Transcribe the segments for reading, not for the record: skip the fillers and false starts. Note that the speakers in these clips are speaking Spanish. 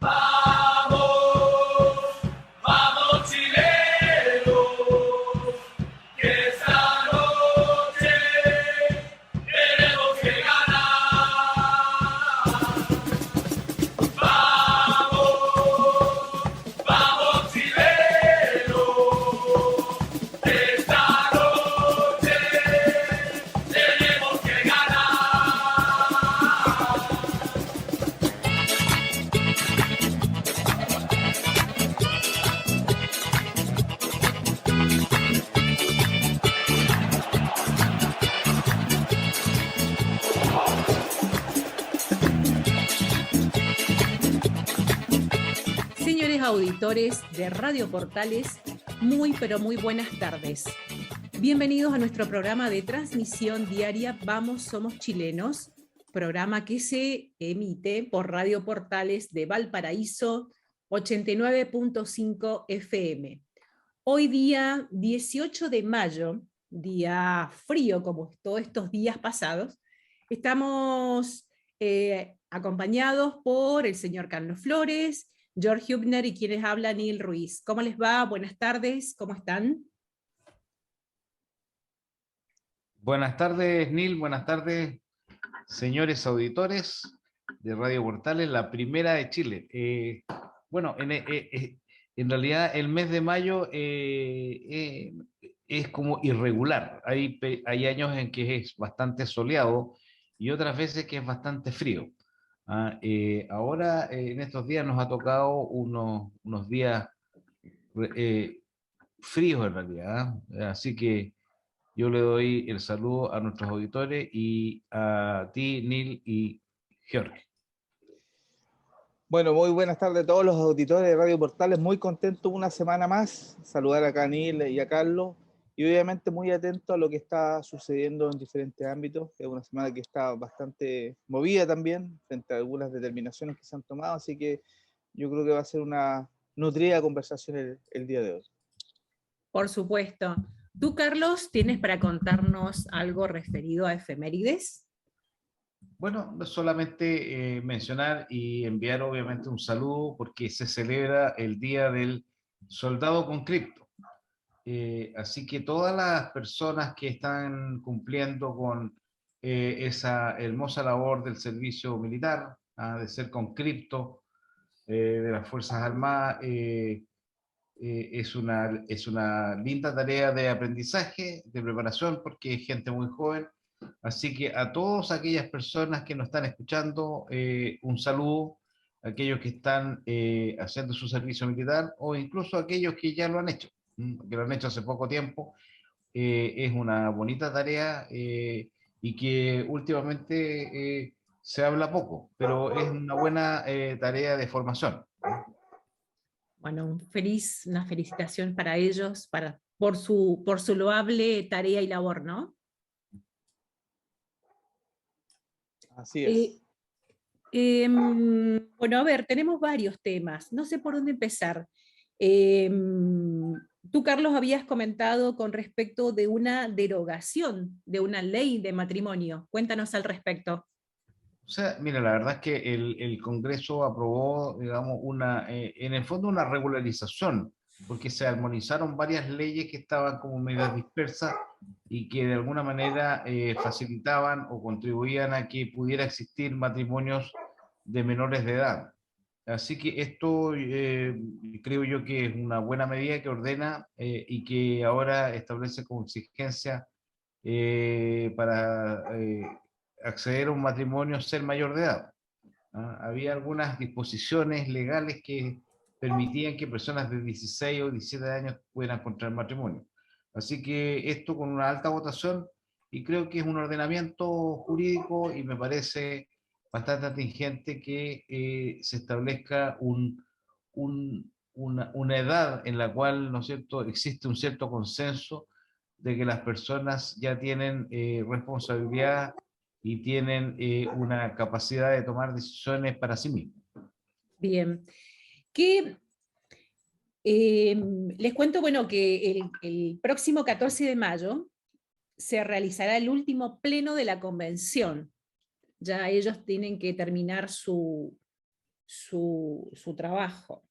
Vamos, vamos chilenos, que esta noche tenemos que ganar. Vamos, vamos chilenos, que esta noche tenemos que ganar. Señores auditores de Radio Portales, muy pero muy buenas tardes. Bienvenidos a nuestro programa de transmisión diaria Vamos Somos Chilenos, programa que se emite por Radio Portales de Valparaíso 89.5 FM. Hoy día 18 de mayo, día frío como todos estos días pasados, estamos acompañados por el señor Carlos Flores, George Hübner y quienes habla Neil Ruiz. ¿Cómo les va? Buenas tardes, ¿cómo están? Buenas tardes, Neil. Buenas tardes, señores auditores de Radio Portales, la primera de Chile. En realidad el mes de mayo es como irregular. Hay años en que es bastante soleado y otras veces que es bastante frío. Ahora, en estos días nos ha tocado unos días fríos en realidad, así que yo le doy el saludo a nuestros auditores y a ti, Neil y Jorge. Bueno, muy buenas tardes a todos los auditores de Radio Portales, muy contento una semana más, saludar acá a Neil y a Carlos, y obviamente muy atento a lo que está sucediendo en diferentes ámbitos. Es una semana que está bastante movida también, frente a algunas determinaciones que se han tomado, así que yo creo que va a ser una nutrida conversación el día de hoy. Por supuesto. ¿Tú, Carlos, tienes para contarnos algo referido a efemérides? Bueno, solamente mencionar y enviar obviamente un saludo porque se celebra el Día del Soldado con Cripto. Así que todas las personas que están cumpliendo con esa hermosa labor del servicio militar, de ser conscripto de las Fuerzas Armadas, es una linda tarea de aprendizaje, de preparación, porque es gente muy joven. Así que a todas aquellas personas que nos están escuchando, un saludo, aquellos que están haciendo su servicio militar o incluso aquellos que ya lo han hecho, que lo han hecho hace poco tiempo. Es una bonita tarea y que últimamente se habla poco, pero es una buena tarea de formación. Bueno, una felicitación para ellos, por su loable tarea y labor, ¿no? Así es. Bueno, a ver, tenemos varios temas, no sé por dónde empezar. Tú, Carlos, habías comentado con respecto de una derogación de una ley de matrimonio. Cuéntanos al respecto. O sea, mira, la verdad es que el Congreso aprobó, digamos, en el fondo una regularización, porque se armonizaron varias leyes que estaban como medio dispersas y que de alguna manera facilitaban o contribuían a que pudiera existir matrimonios de menores de edad. Así que esto creo yo que es una buena medida que ordena y que ahora establece como exigencia para acceder a un matrimonio ser mayor de edad. Había algunas disposiciones legales que permitían que personas de 16 o 17 años pudieran contraer matrimonio. Así que esto con una alta votación, y creo que es un ordenamiento jurídico y me parece bastante atingente que se establezca una edad en la cual, ¿no es cierto?, existe un cierto consenso de que las personas ya tienen responsabilidad y tienen una capacidad de tomar decisiones para sí mismos. Bien. Les cuento, bueno, que el próximo 14 de mayo se realizará el último pleno de la convención. Ya ellos tienen que terminar su su trabajo.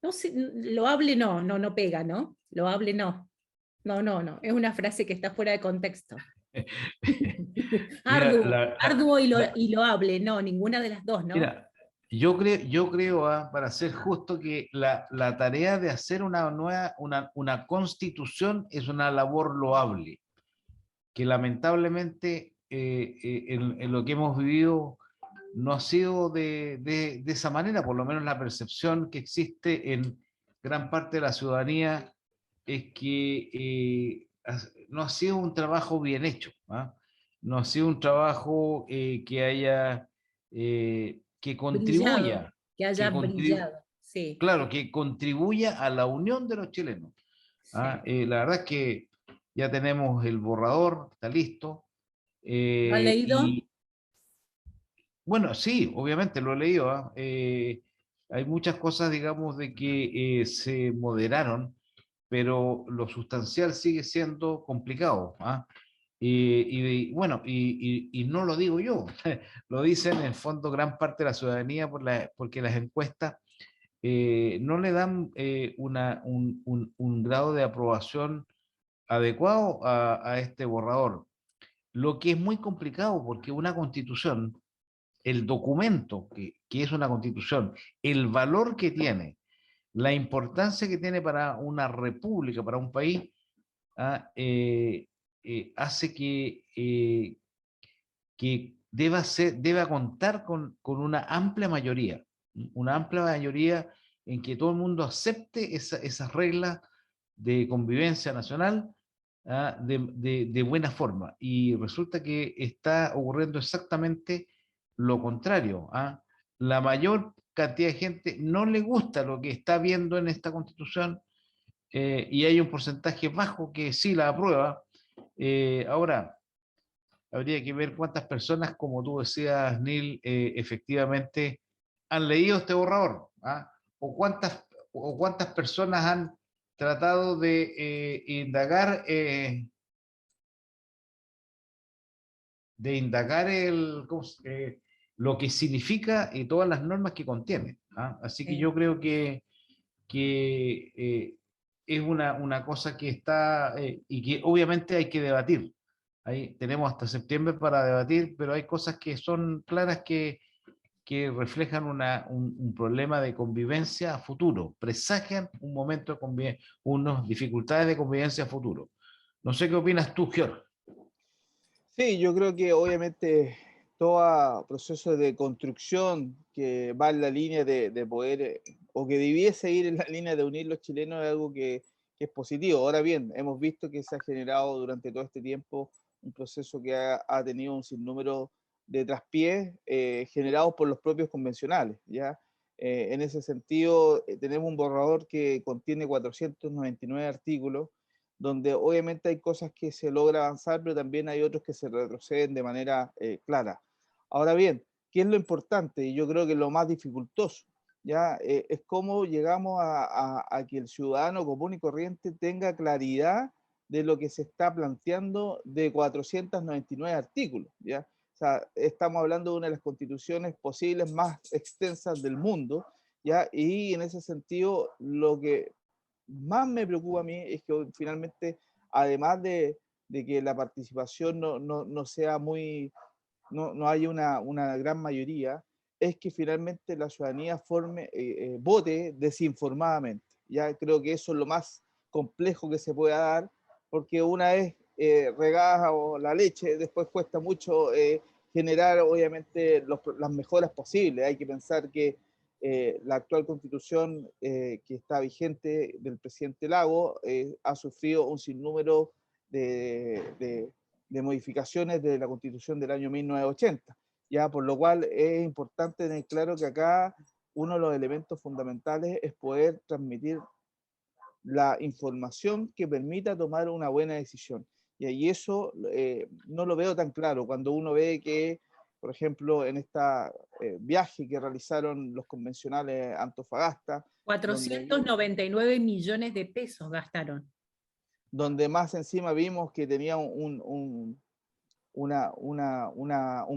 No sé, loable no pega, ¿no? Loable no. No, es una frase que está fuera de contexto. Mira, Arduo y loable, no, ninguna de las dos, ¿no? mira, yo creo, para ser justo, que la tarea de hacer una constitución es una labor loable, que lamentablemente en lo que hemos vivido no ha sido de esa manera. Por lo menos la percepción que existe en gran parte de la ciudadanía es que no ha sido un trabajo bien hecho, ¿ah? No ha sido un trabajo que haya, que Brillado, contribuya, que haya brillado, sí, claro, que contribuya a la unión de los chilenos. ¿Ah? sí. La verdad es que ya tenemos el borrador, está listo. ¿Lo han leído? Y bueno, sí, obviamente lo he leído. ¿Ah? Hay muchas cosas, digamos, de que se moderaron, pero lo sustancial sigue siendo complicado. ¿Ah? Bueno, y no lo digo yo, lo dicen en el fondo gran parte de la ciudadanía porque las encuestas no le dan un grado de aprobación adecuado a este borrador. Lo que es muy complicado porque una constitución, el documento que es una constitución, el valor que tiene, la importancia que tiene para una república, para un país, hace que deba contar con una amplia mayoría en que todo el mundo acepte esas reglas de convivencia nacional, de buena forma. Y resulta que está ocurriendo exactamente lo contrario. La mayor cantidad de gente no le gusta lo que está viendo en esta constitución, y hay un porcentaje bajo que sí la aprueba. Ahora, habría que ver cuántas personas, como tú decías, Neil, efectivamente han leído este borrador, ¿ah? O cuántas personas han tratado de indagar lo que significa y todas las normas que contiene. ¿Ah? Así que Sí. yo creo que es una cosa que está y que obviamente hay que debatir. Ahí tenemos hasta septiembre para debatir, pero hay cosas que son claras que reflejan un problema de convivencia a futuro, presagian un momento de unas dificultades de convivencia a futuro. No sé qué opinas tú, Georg. Sí, yo creo que obviamente todo proceso de construcción que va en la línea de poder, o que debiese ir en la línea de unir los chilenos, es algo que es positivo. Ahora bien, hemos visto que se ha generado durante todo este tiempo un proceso que ha tenido un sinnúmero de traspiés generados por los propios convencionales, ¿ya? En ese sentido, tenemos un borrador que contiene 499 artículos, donde obviamente hay cosas que se logra avanzar, pero también hay otros que se retroceden de manera clara. Ahora bien, ¿qué es lo importante? Y yo creo que lo más dificultoso, ¿ya? Es cómo llegamos a que el ciudadano común y corriente tenga claridad de lo que se está planteando de 499 artículos, ¿ya? O sea, estamos hablando de una de las constituciones posibles más extensas del mundo, ¿ya? Y en ese sentido, lo que más me preocupa a mí es que finalmente, además de que la participación no sea muy, no haya una gran mayoría, es que finalmente la ciudadanía vote desinformadamente. Ya creo que eso es lo más complejo que se pueda dar, porque una vez regada o la leche, después cuesta mucho generar obviamente las mejoras posibles. Hay que pensar que la actual constitución que está vigente del presidente Lago ha sufrido un sinnúmero de modificaciones de la constitución del año 1980, ya por lo cual es importante tener claro que acá uno de los elementos fundamentales es poder transmitir la información que permita tomar una buena decisión. Y eso no lo veo tan claro cuando uno ve que, por ejemplo, en este viaje que realizaron los convencionales a Antofagasta, donde, 499 millones de pesos gastaron. donde más encima vimos que tenía un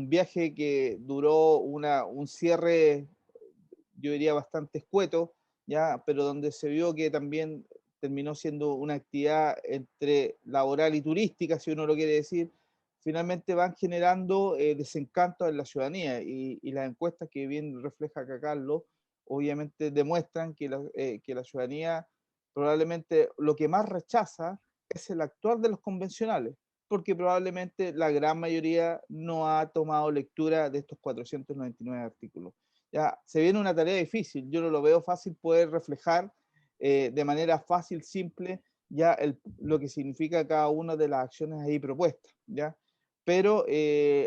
viaje que duró un cierre yo diría bastante escueto, ya, pero donde se vio que también terminó siendo una actividad entre laboral y turística, si uno lo quiere decir, finalmente van generando desencanto en la ciudadanía y las encuestas que bien refleja acá Carlos, obviamente demuestran que la ciudadanía probablemente lo que más rechaza es el actuar de los convencionales, porque probablemente la gran mayoría no ha tomado lectura de estos 499 artículos. Ya, se viene una tarea difícil, yo no lo veo fácil poder reflejar de manera fácil, simple, ya lo que significa cada una de las acciones ahí propuestas, ¿ya? Pero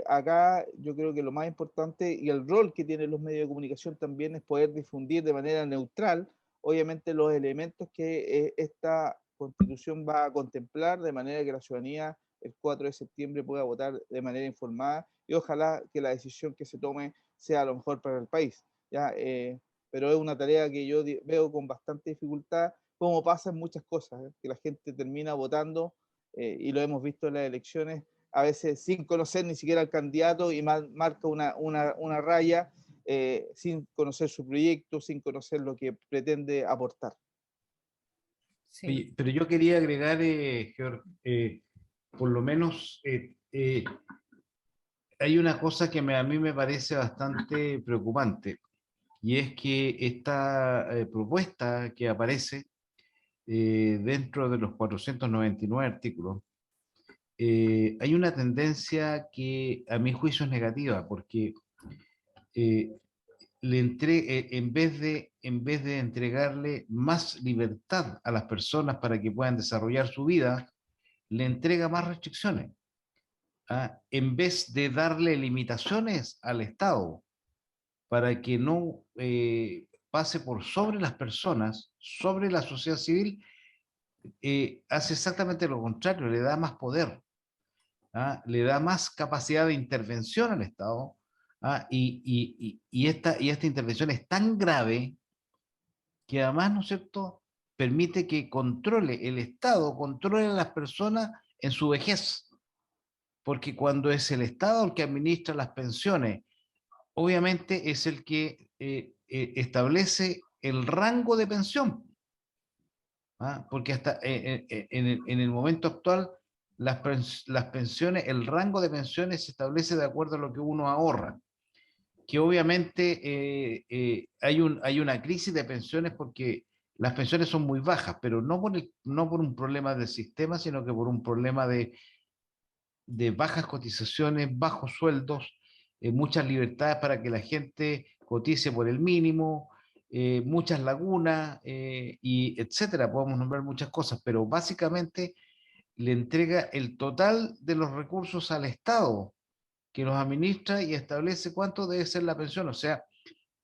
acá yo creo que lo más importante y el rol que tienen los medios de comunicación también es poder difundir de manera neutral, obviamente, los elementos que esta constitución va a contemplar, de manera que la ciudadanía el 4 de septiembre pueda votar de manera informada y ojalá que la decisión que se tome sea lo mejor para el país, ¿ya? Pero es una tarea que yo veo con bastante dificultad, como pasa en muchas cosas, que la gente termina votando, y lo hemos visto en las elecciones, a veces sin conocer ni siquiera al candidato y marca una raya sin conocer su proyecto, sin conocer lo que pretende aportar. Sí. Oye, pero yo quería agregar, Georg, por lo menos hay una cosa que a mí me parece bastante preocupante, y es que esta propuesta que aparece dentro de los 499 artículos, hay una tendencia que a mi juicio es negativa, porque eh, en vez de entregarle más libertad a las personas para que puedan desarrollar su vida, le entrega más restricciones. ¿Ah? En vez de darle limitaciones al Estado para que no pase por sobre las personas, sobre la sociedad civil, hace exactamente lo contrario, le da más poder. ¿Ah? Le da más capacidad de intervención al Estado. ¿Ah? Y esta intervención es tan grave que además, ¿no es cierto?, permite que controle el Estado, controle a las personas en su vejez, porque cuando es el Estado el que administra las pensiones, obviamente es el que establece el rango de pensión. ¿Ah? Porque hasta en el momento actual las pensiones, el rango de pensiones se establece de acuerdo a lo que uno ahorra, que obviamente hay una crisis de pensiones porque las pensiones son muy bajas, pero no por un problema del sistema, sino que por un problema de bajas cotizaciones, bajos sueldos, muchas libertades para que la gente cotice por el mínimo, muchas lagunas, y etcétera. Podemos nombrar muchas cosas, pero básicamente le entrega el total de los recursos al Estado, que los administra y establece cuánto debe ser la pensión. O sea,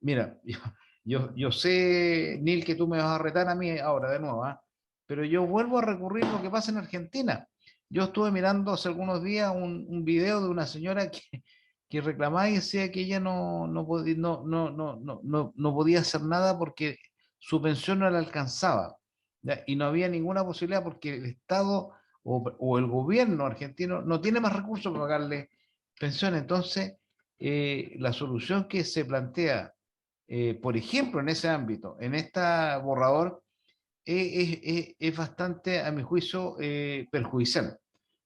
mira, yo sé, Neil, que tú me vas a retar a mí ahora de nuevo, ¿ah? Pero yo vuelvo a recurrir a lo que pasa en Argentina. Yo estuve mirando hace algunos días un video de una señora que reclamaba y decía que ella no podía hacer nada porque su pensión no le alcanzaba, ¿ya? Y no había ninguna posibilidad porque el Estado o el gobierno argentino no tiene más recursos para pagarle pensión. Entonces, la solución que se plantea, por ejemplo, en ese ámbito, en esta borrador, es bastante, a mi juicio, perjudicial.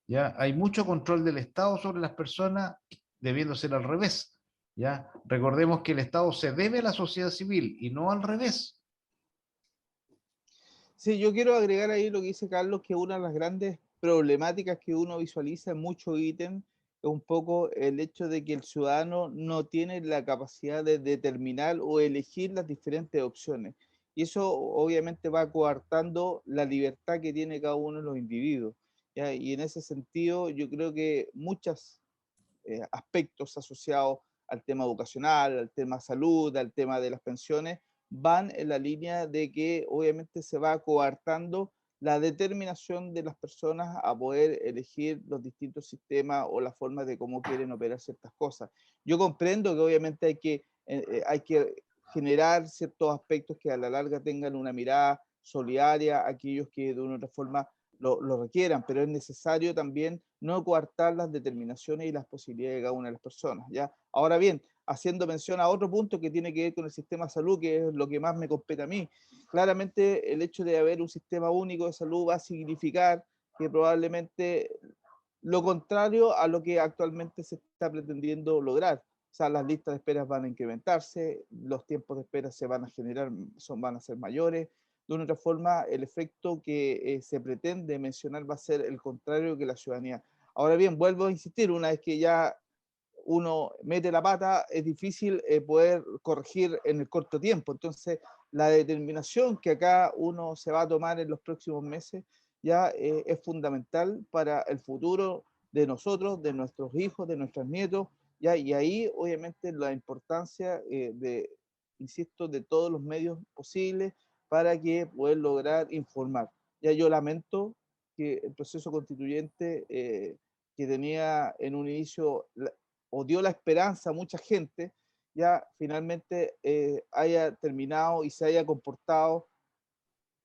¿Ya? Hay mucho control del Estado sobre las personas, debiendo ser al revés. ¿Ya? Recordemos que el Estado se debe a la sociedad civil y no al revés. Sí, yo quiero agregar ahí lo que dice Carlos, que una de las grandes problemáticas que uno visualiza en muchos ítems es un poco el hecho de que el ciudadano no tiene la capacidad de determinar o elegir las diferentes opciones. Y eso obviamente va coartando la libertad que tiene cada uno de los individuos, ¿ya? Y en ese sentido yo creo que muchos aspectos asociados al tema educacional, al tema salud, al tema de las pensiones, van en la línea de que obviamente se va coartando la determinación de las personas a poder elegir los distintos sistemas o las formas de cómo quieren operar ciertas cosas. Yo comprendo que obviamente hay que generar ciertos aspectos que a la larga tengan una mirada solidaria a aquellos que de una u otra forma lo requieran, pero es necesario también no coartar las determinaciones y las posibilidades de cada una de las personas, ¿ya? Ahora bien, haciendo mención a otro punto que tiene que ver con el sistema de salud, que es lo que más me compete a mí. Claramente el hecho de haber un sistema único de salud va a significar que probablemente lo contrario a lo que actualmente se está pretendiendo lograr. O sea, las listas de espera van a incrementarse, los tiempos de espera se van a generar, van a ser mayores. De una otra forma, el efecto que se pretende mencionar va a ser el contrario que la ciudadanía. Ahora bien, vuelvo a insistir, una vez que ya uno mete la pata, es difícil poder corregir en el corto tiempo. Entonces, la determinación que acá uno se va a tomar en los próximos meses ya es fundamental para el futuro de nosotros, de nuestros hijos, de nuestros nietos, ya, y ahí obviamente la importancia insisto, de todos los medios posibles para que poder lograr informar. Ya yo lamento que el proceso constituyente que tenía en un inicio o dio la esperanza a mucha gente, ya finalmente haya terminado y se haya comportado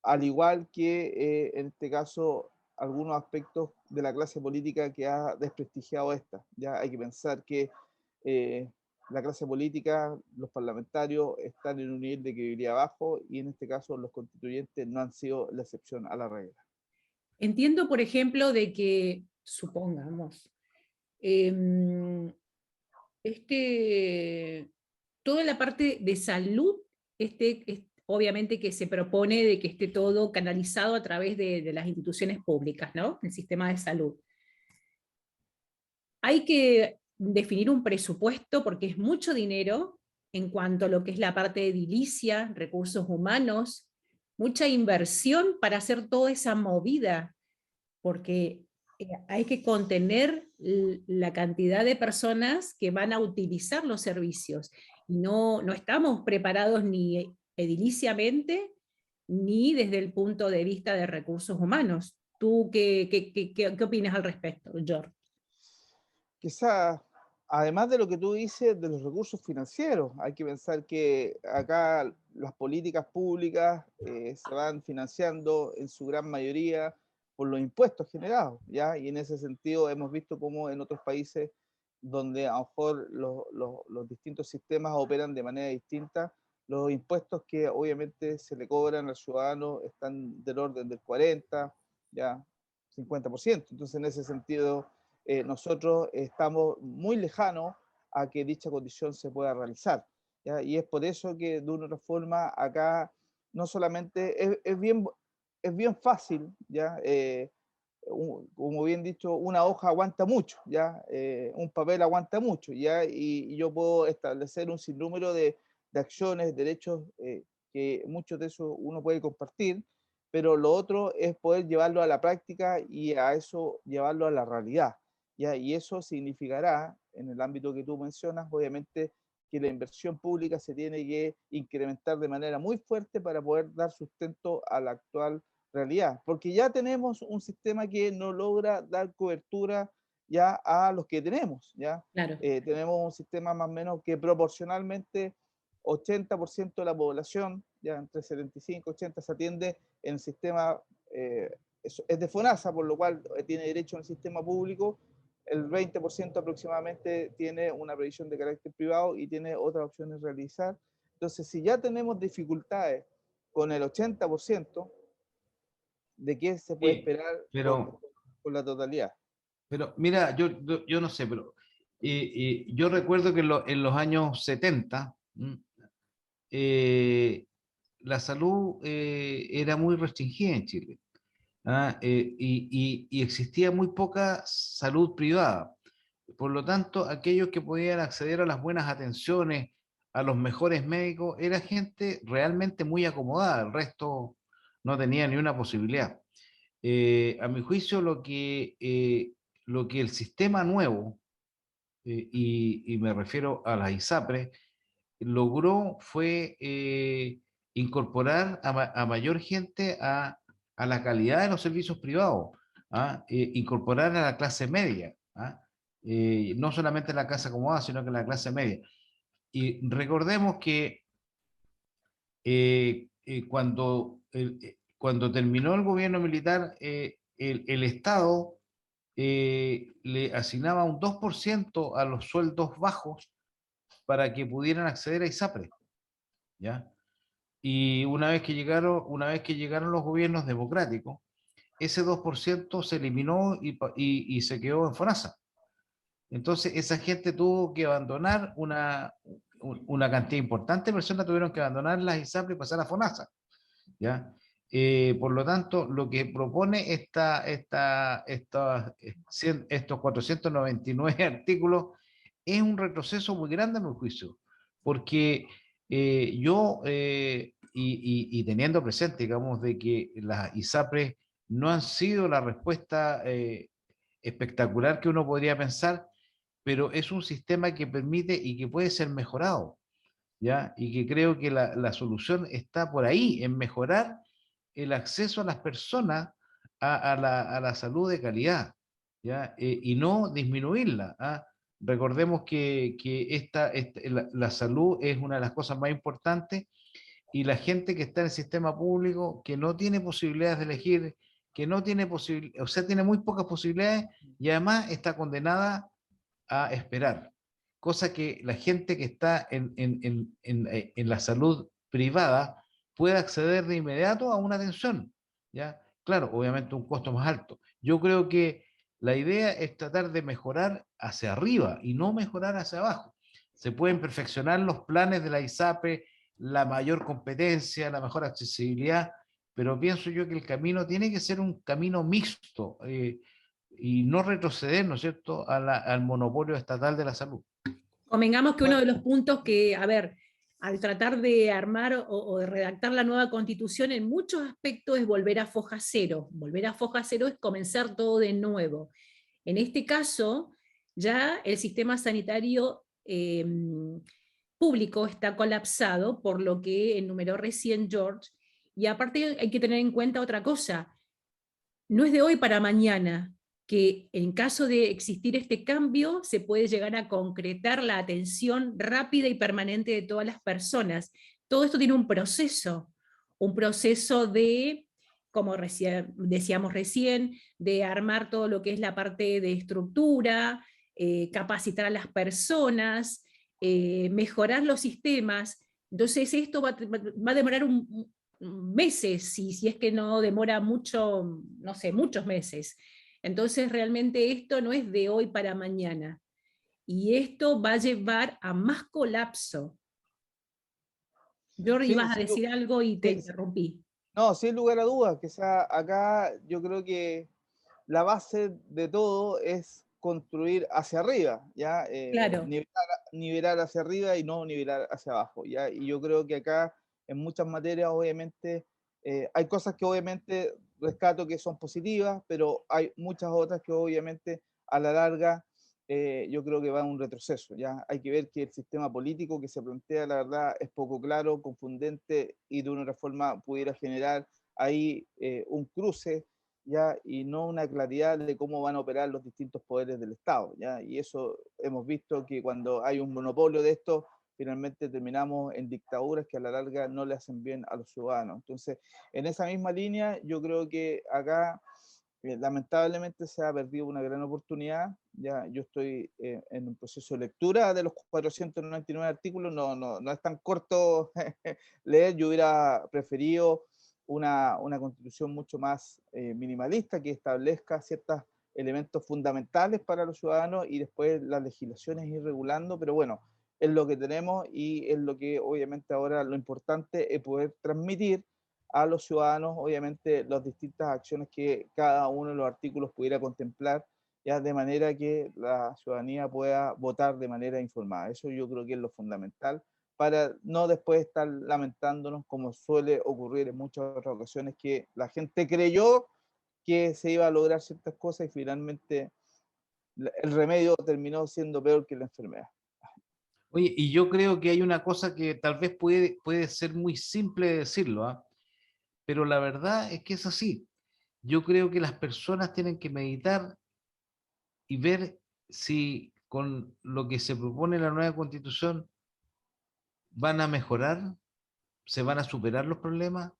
al igual que en este caso algunos aspectos de la clase política que ha desprestigiado esta. Ya hay que pensar que la clase política, los parlamentarios están en un nivel de equilibrio bajo y en este caso los constituyentes no han sido la excepción a la regla. Entiendo, por ejemplo, de que, supongamos, em, toda la parte de salud, obviamente que se propone de que esté todo canalizado a través de las instituciones públicas, ¿no? El sistema de salud. Hay que definir un presupuesto porque es mucho dinero en cuanto a lo que es la parte de edilicia, recursos humanos, mucha inversión para hacer toda esa movida, porque hay que contener la cantidad de personas que van a utilizar los servicios. Y no estamos preparados ni ediliciamente, ni desde el punto de vista de recursos humanos. ¿Tú qué opinas al respecto, George? Quizá, además de lo que tú dices de los recursos financieros, hay que pensar que acá las políticas públicas se van financiando en su gran mayoría por los impuestos generados, ¿ya? Y en ese sentido hemos visto cómo en otros países donde a lo mejor los distintos sistemas operan de manera distinta, los impuestos que obviamente se le cobran al ciudadano están del orden del 40, ya 50%. Entonces en ese sentido nosotros estamos muy lejanos a que dicha condición se pueda realizar, ¿ya? Y es por eso que de una u otra forma acá no solamente es bien fácil, ¿ya? Como bien dicho, una hoja aguanta mucho, ¿ya? Un papel aguanta mucho, ¿ya? Y yo puedo establecer un sinnúmero de acciones, derechos, que muchos de esos uno puede compartir, pero lo otro es poder llevarlo a la práctica y a eso llevarlo a la realidad, ¿ya? Y eso significará, en el ámbito que tú mencionas, obviamente, que la inversión pública se tiene que incrementar de manera muy fuerte para poder dar sustento a la actual realidad, porque ya tenemos un sistema que no logra dar cobertura ya a los que tenemos, ¿ya? Claro. Tenemos un sistema más o menos que proporcionalmente 80% de la población, ya entre 75 y 80, se atiende en el sistema, es de FONASA, por lo cual tiene derecho en el sistema público. El 20% aproximadamente tiene una previsión de carácter privado y tiene otras opciones de realizar. Entonces, si ya tenemos dificultades con el 80%, ¿de qué se puede esperar con la totalidad? Pero mira, yo no sé, pero yo recuerdo que en los años 70 la salud era muy restringida en Chile. Y existía muy poca salud privada. Por lo tanto, aquellos que podían acceder a las buenas atenciones, a los mejores médicos, era gente realmente muy acomodada, el resto no tenía ni una posibilidad. A mi juicio, lo que el sistema nuevo, y me refiero a las ISAPRES, logró fue incorporar a mayor gente a la calidad de los servicios privados, incorporar a la clase media, no solamente la clase acomodada, sino que la clase media. Y recordemos que cuando terminó el gobierno militar, el Estado le asignaba un 2% a los sueldos bajos para que pudieran acceder a ISAPRE, ¿ya? Y una vez que llegaron los gobiernos democráticos, ese 2% se eliminó y se quedó en FONASA. Entonces, esa gente tuvo que abandonar una cantidad importante de personas tuvieron que abandonar las ISAPRE y pasar a FONASA, ¿ya? Por lo tanto, lo que propone estos 499 artículos es un retroceso muy grande a mi juicio, porque y teniendo presente, digamos, de que las ISAPRES no han sido la respuesta espectacular que uno podría pensar, pero es un sistema que permite y que puede ser mejorado, ¿ya? Y que creo que la solución está por ahí, en mejorar el acceso a las personas a la salud de calidad, ¿ya? Y no disminuirla, ¿ah? Recordemos que la salud es una de las cosas más importantes y la gente que está en el sistema público, que no tiene posibilidades de elegir, que no tiene o sea, tiene muy pocas posibilidades y además está condenada a esperar. Cosa que la gente que está en la salud privada puede acceder de inmediato a una atención, ¿ya? Claro, obviamente un costo más alto. Yo creo que la idea es tratar de mejorar hacia arriba y no mejorar hacia abajo. Se pueden perfeccionar los planes de la ISAPRE, la mayor competencia, la mejor accesibilidad, pero pienso yo que el camino tiene que ser un camino mixto y no retroceder, ¿no es cierto?, al monopolio estatal de la salud. Convengamos que uno de los puntos que, a ver, al tratar de armar o de redactar la nueva constitución, en muchos aspectos es volver a foja cero. Volver a foja cero es comenzar todo de nuevo. En este caso, ya el sistema sanitario público está colapsado, por lo que enumeró recién George, y aparte hay que tener en cuenta otra cosa, no es de hoy para mañana, que en caso de existir este cambio se puede llegar a concretar la atención rápida y permanente de todas las personas. Todo esto tiene un proceso de, como decíamos recién, de armar todo lo que es la parte de estructura, capacitar a las personas, mejorar los sistemas. Entonces esto va a demorar meses, si es que no demora mucho, no sé, muchos meses. Entonces realmente esto no es de hoy para mañana. Y esto va a llevar a más colapso. Jordi, Sí, ibas a sí, decir algo y te sí, interrumpí. no, sin lugar a dudas, que sea, acá yo creo que la base de todo es construir hacia arriba, ¿ya? Claro. Nivelar hacia arriba y no nivelar hacia abajo, ¿ya? Y yo creo que acá en muchas materias obviamente hay cosas que obviamente rescato que son positivas, pero hay muchas otras que obviamente a la larga yo creo que va a un retroceso, ¿ya? Hay que ver que el sistema político que se plantea, la verdad, es poco claro, confundente y de una otra forma pudiera generar ahí un cruce, ¿ya? Y no una claridad de cómo van a operar los distintos poderes del Estado, ¿ya? Y eso hemos visto que cuando hay un monopolio de esto, finalmente terminamos en dictaduras que a la larga no le hacen bien a los ciudadanos. Entonces, en esa misma línea, yo creo que acá lamentablemente se ha perdido una gran oportunidad. Ya yo estoy en un proceso de lectura de los 499 artículos, no es tan corto leer, yo hubiera preferido una constitución mucho más minimalista que establezca ciertos elementos fundamentales para los ciudadanos y después las legislaciones ir regulando, pero bueno, es lo que tenemos y es lo que obviamente ahora lo importante es poder transmitir a los ciudadanos, obviamente, las distintas acciones que cada uno de los artículos pudiera contemplar, ya de manera que la ciudadanía pueda votar de manera informada. Eso yo creo que es lo fundamental para no después estar lamentándonos como suele ocurrir en muchas otras ocasiones que la gente creyó que se iba a lograr ciertas cosas y finalmente el remedio terminó siendo peor que la enfermedad. Oye, y yo creo que hay una cosa que tal vez puede ser muy simple decirlo, ¿ah? Pero la verdad es que es así. Yo creo que las personas tienen que meditar y ver si con lo que se propone en la nueva constitución van a mejorar, se van a superar los problemas,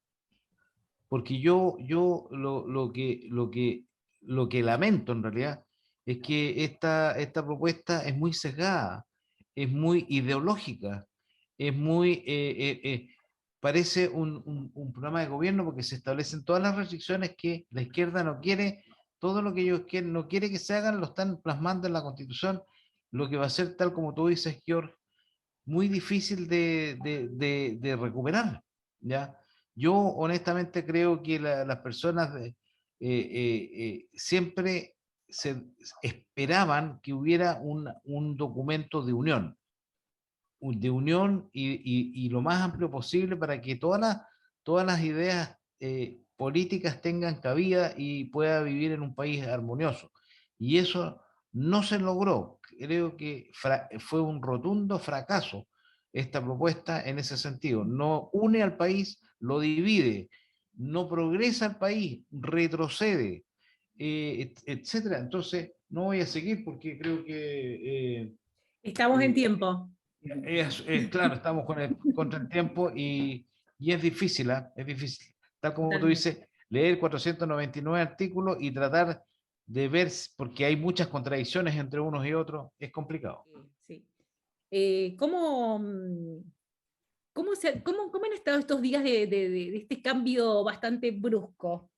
porque yo lo que lamento en realidad es que esta propuesta es muy sesgada. es muy ideológica, es muy, parece un programa de gobierno porque se establecen todas las restricciones que la izquierda no quiere, todo lo que ellos quieren, no quiere que se hagan, lo están plasmando en la Constitución, lo que va a ser, tal como tú dices, George, muy difícil de recuperar, ¿ya? Yo honestamente creo que las personas siempre se esperaban que hubiera un documento de unión y lo más amplio posible para que todas las ideas políticas tengan cabida y pueda vivir en un país armonioso. Y eso no se logró. Creo que fue un rotundo fracaso esta propuesta en ese sentido. No une al país, lo divide, no progresa el país, retrocede, etcétera. Entonces, no voy a seguir porque creo que Estamos en tiempo. claro, estamos contra el tiempo y es difícil, ¿ah? Es difícil. Tal como tú Totalmente. dices, leer 499 artículos y tratar de ver, porque hay muchas contradicciones entre unos y otros, es complicado. Sí. ¿Cómo, cómo han estado estos días de este cambio bastante brusco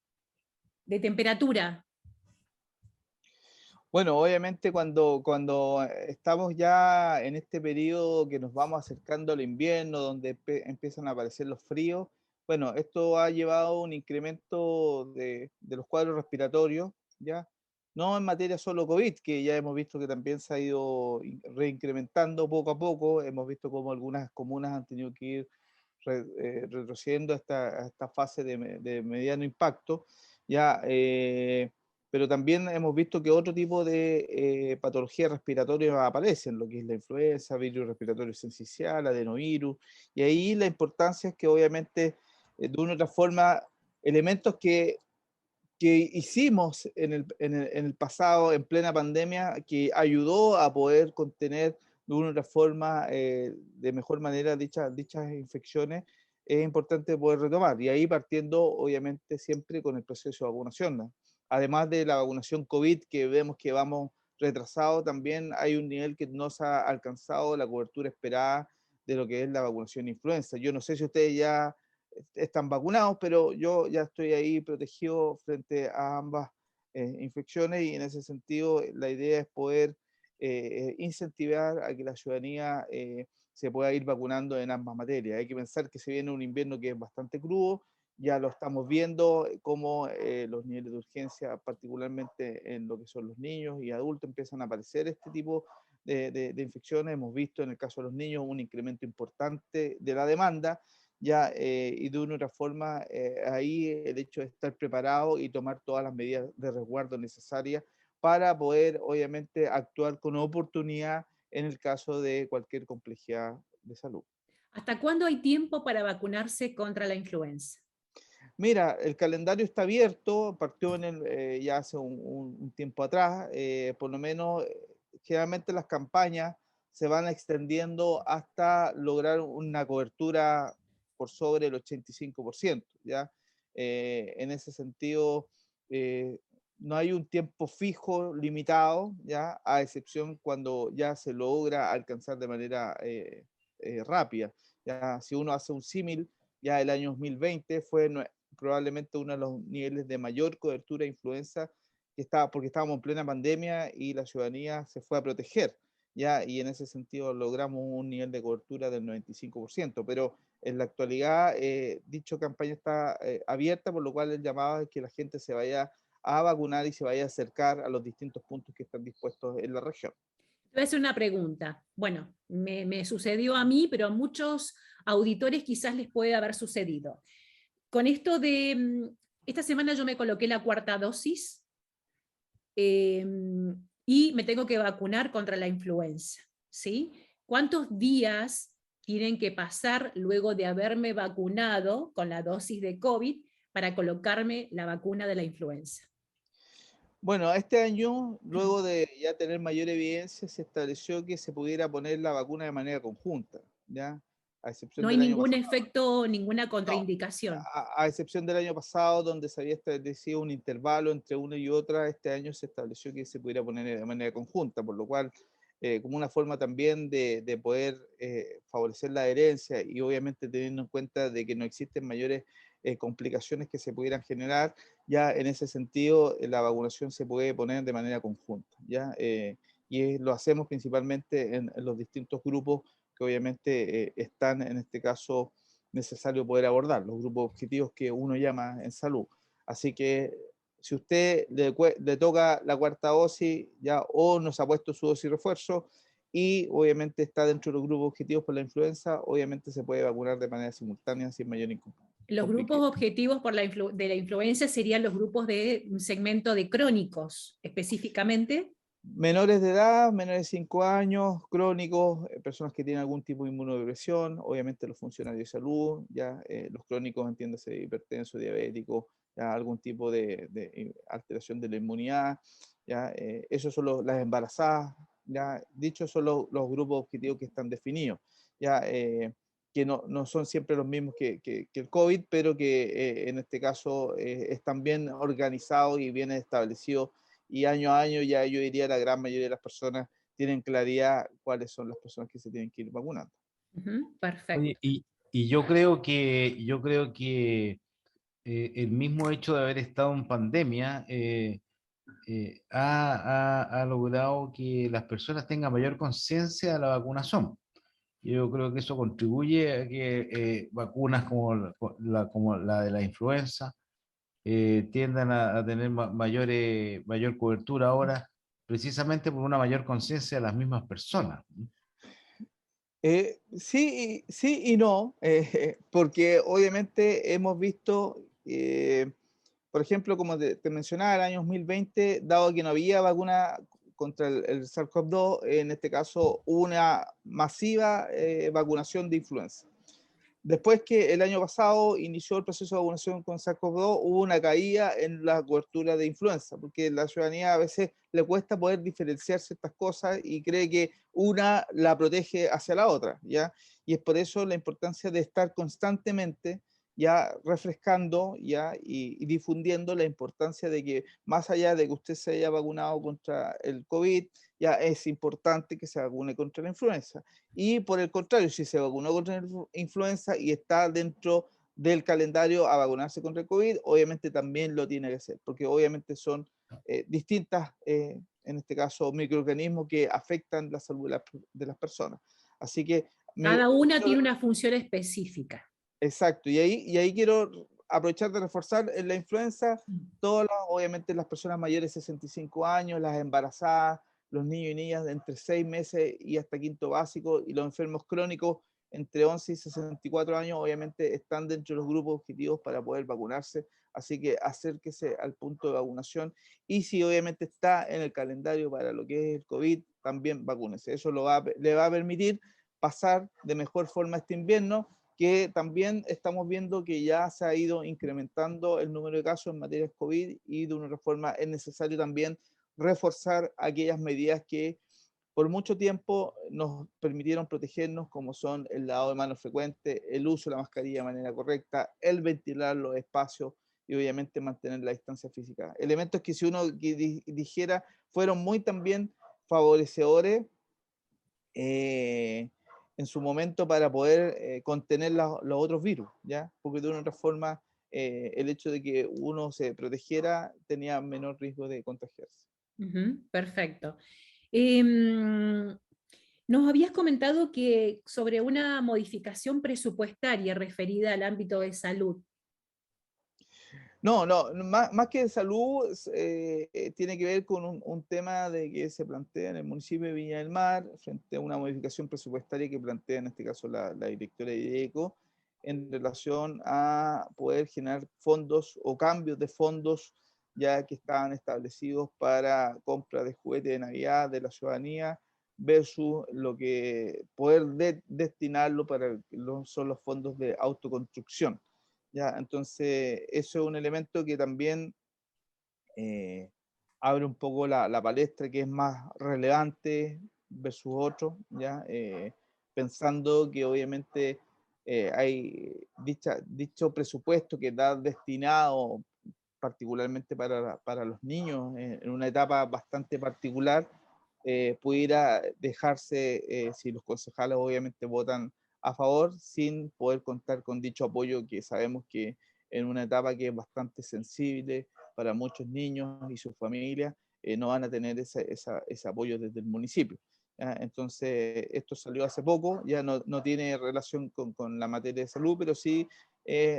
de temperatura? Bueno, obviamente cuando estamos ya en este periodo que nos vamos acercando al invierno, donde empiezan a aparecer los fríos, bueno, esto ha llevado a un incremento de los cuadros respiratorios, ¿ya? No en materia solo COVID, que ya hemos visto que también se ha ido reincrementando poco a poco, hemos visto cómo algunas comunas han tenido que ir retrocediendo a esta fase de mediano impacto, ya. Pero también hemos visto que otro tipo de patologías respiratorias aparecen, lo que es la influenza, virus respiratorio sincicial, adenovirus, y ahí la importancia es que obviamente, de una u otra forma, elementos que hicimos en el pasado, en plena pandemia, que ayudó a poder contener de una u otra forma, de mejor manera, dichas infecciones, es importante poder retomar. Y ahí partiendo, obviamente, siempre con el proceso de vacunación, ¿no? Además de la vacunación COVID, que vemos que vamos retrasados, también hay un nivel que no se ha alcanzado la cobertura esperada de lo que es la vacunación influenza. Yo no sé si ustedes ya están vacunados, pero yo ya estoy ahí protegido frente a ambas infecciones y en ese sentido la idea es poder incentivar a que la ciudadanía se pueda ir vacunando en ambas materias. Hay que pensar que se viene un invierno que es bastante crudo, ya lo estamos viendo como los niveles de urgencia, particularmente en lo que son los niños y adultos, empiezan a aparecer este tipo de infecciones. Hemos visto en el caso de los niños un incremento importante de la demanda, ya, y de una u otra forma, ahí el hecho de estar preparado y tomar todas las medidas de resguardo necesarias para poder, obviamente, actuar con oportunidad en el caso de cualquier complejidad de salud. ¿Hasta cuándo hay tiempo para vacunarse contra la influenza? Mira, el calendario está abierto, partió ya hace un tiempo atrás, por lo menos generalmente las campañas se van extendiendo hasta lograr una cobertura por sobre el 85%, ¿ya? En ese sentido, eh, no hay un tiempo fijo limitado, ¿ya? A excepción cuando ya se logra alcanzar de manera rápida, ¿ya? Si uno hace un símil, ya el año 2020 fue probablemente uno de los niveles de mayor cobertura de influenza porque estábamos en plena pandemia y la ciudadanía se fue a proteger, ¿ya? Y en ese sentido logramos un nivel de cobertura del 95%, pero en la actualidad dicha campaña está abierta, por lo cual el llamado es que la gente se vaya a vacunar y se vaya a acercar a los distintos puntos que están dispuestos en la región. Te voy a hacer una pregunta. Bueno, me sucedió a mí, pero a muchos auditores quizás les puede haber sucedido. Con esto de, esta semana yo me coloqué la cuarta dosis y me tengo que vacunar contra la influenza, ¿sí? ¿Cuántos días tienen que pasar luego de haberme vacunado con la dosis de COVID para colocarme la vacuna de la influenza? Bueno, este año, luego de ya tener mayor evidencia, se estableció que se pudiera poner la vacuna de manera conjunta, ¿ya? A excepción No hay del año ningún pasado. efecto, ninguna No, contraindicación. a excepción del año pasado, donde se había establecido un intervalo entre una y otra, este año se estableció que se pudiera poner de manera conjunta, por lo cual como una forma también de poder favorecer la adherencia y obviamente teniendo en cuenta de que no existen mayores complicaciones que se pudieran generar, ya en ese sentido la vacunación se puede poner de manera conjunta, ¿ya? Lo hacemos principalmente en los distintos grupos que obviamente están en este caso necesario poder abordar, los grupos objetivos que uno llama en salud. Así que si usted le toca la cuarta dosis ya o no se ha puesto su dosis refuerzo y obviamente está dentro de los grupos objetivos por la influenza, obviamente se puede vacunar de manera simultánea sin mayor inconveniente. Los grupos objetivos de la influenza serían los grupos de un segmento de crónicos, específicamente. Menores de edad, menores de 5 años, crónicos, personas que tienen algún tipo de inmunodepresión, obviamente los funcionarios de salud, ya los crónicos, entiéndase, hipertensos, diabéticos, ya algún tipo de alteración de la inmunidad, ya esos son las embarazadas, ya dichos son los grupos objetivos que están definidos, ya que no son siempre los mismos que el COVID, pero que en este caso están bien organizados y bien establecidos y año a año ya yo diría la gran mayoría de las personas tienen claridad cuáles son las personas que se tienen que ir vacunando. Perfecto. Oye, y yo creo que el mismo hecho de haber estado en pandemia ha logrado que las personas tengan mayor conciencia de la vacunación. Yo creo que eso contribuye a que vacunas como la de la influenza tiendan a tener mayor cobertura ahora, precisamente por una mayor conciencia de las mismas personas. Sí, sí y no, porque obviamente hemos visto, por ejemplo, como te mencionaba, el año 2020, dado que no había vacuna contra el SARS-CoV-2, en este caso hubo una masiva vacunación de influenza. Después que el año pasado inició el proceso de vacunación con SARS-CoV-2, hubo una caída en la cobertura de influenza, porque la ciudadanía a veces le cuesta poder diferenciar ciertas cosas y cree que una la protege hacia la otra, ¿ya? Y es por eso la importancia de estar constantemente ya refrescando ya y difundiendo la importancia de que más allá de que usted se haya vacunado contra el COVID, ya es importante que se vacune contra la influenza. Y por el contrario, si se vacunó contra la influenza y está dentro del calendario a vacunarse contra el COVID, obviamente también lo tiene que hacer, porque obviamente son distintas, en este caso, microorganismos que afectan la salud de las personas. Así que... Cada una tiene una función específica. Exacto, y ahí quiero aprovechar de reforzar en la influenza, obviamente las personas mayores de 65 años, las embarazadas, los niños y niñas de entre 6 meses y hasta quinto básico, y los enfermos crónicos entre 11 y 64 años, obviamente están dentro de los grupos objetivos para poder vacunarse, así que acérquese al punto de vacunación, y si obviamente está en el calendario para lo que es el COVID, también vacúnese. Eso le va a permitir pasar de mejor forma este invierno, que también estamos viendo que ya se ha ido incrementando el número de casos en materia de COVID y de una forma es necesario también reforzar aquellas medidas que por mucho tiempo nos permitieron protegernos, como son el lavado de manos frecuente, el uso de la mascarilla de manera correcta, el ventilar los espacios y obviamente mantener la distancia física. Elementos que si uno dijera fueron muy también favorecedores en su momento para poder contener los otros virus, ¿ya? Porque de una otra forma el hecho de que uno se protegiera tenía menor riesgo de contagiarse. Perfecto. Nos habías comentado que sobre una modificación presupuestaria referida al ámbito de salud. No, más que de salud, tiene que ver con un tema de que se plantea en el municipio de Viña del Mar, frente a una modificación presupuestaria que plantea en este caso la directora de IDECO, en relación a poder generar fondos o cambios de fondos ya que estaban establecidos para compra de juguetes de Navidad de la ciudadanía, versus lo que poder destinarlo para son los fondos de autoconstrucción. ¿Ya? Entonces, eso es un elemento que también abre un poco la palestra, que es más relevante versus otro, ¿ya? Pensando que obviamente hay dicho presupuesto que está destinado particularmente para los niños en una etapa bastante particular, pudiera dejarse, si los concejales obviamente votan a favor, sin poder contar con dicho apoyo que sabemos que en una etapa que es bastante sensible para muchos niños y sus familias, no van a tener ese apoyo desde el municipio. ¿Ya? Entonces, esto salió hace poco, ya no tiene relación con la materia de salud, pero sí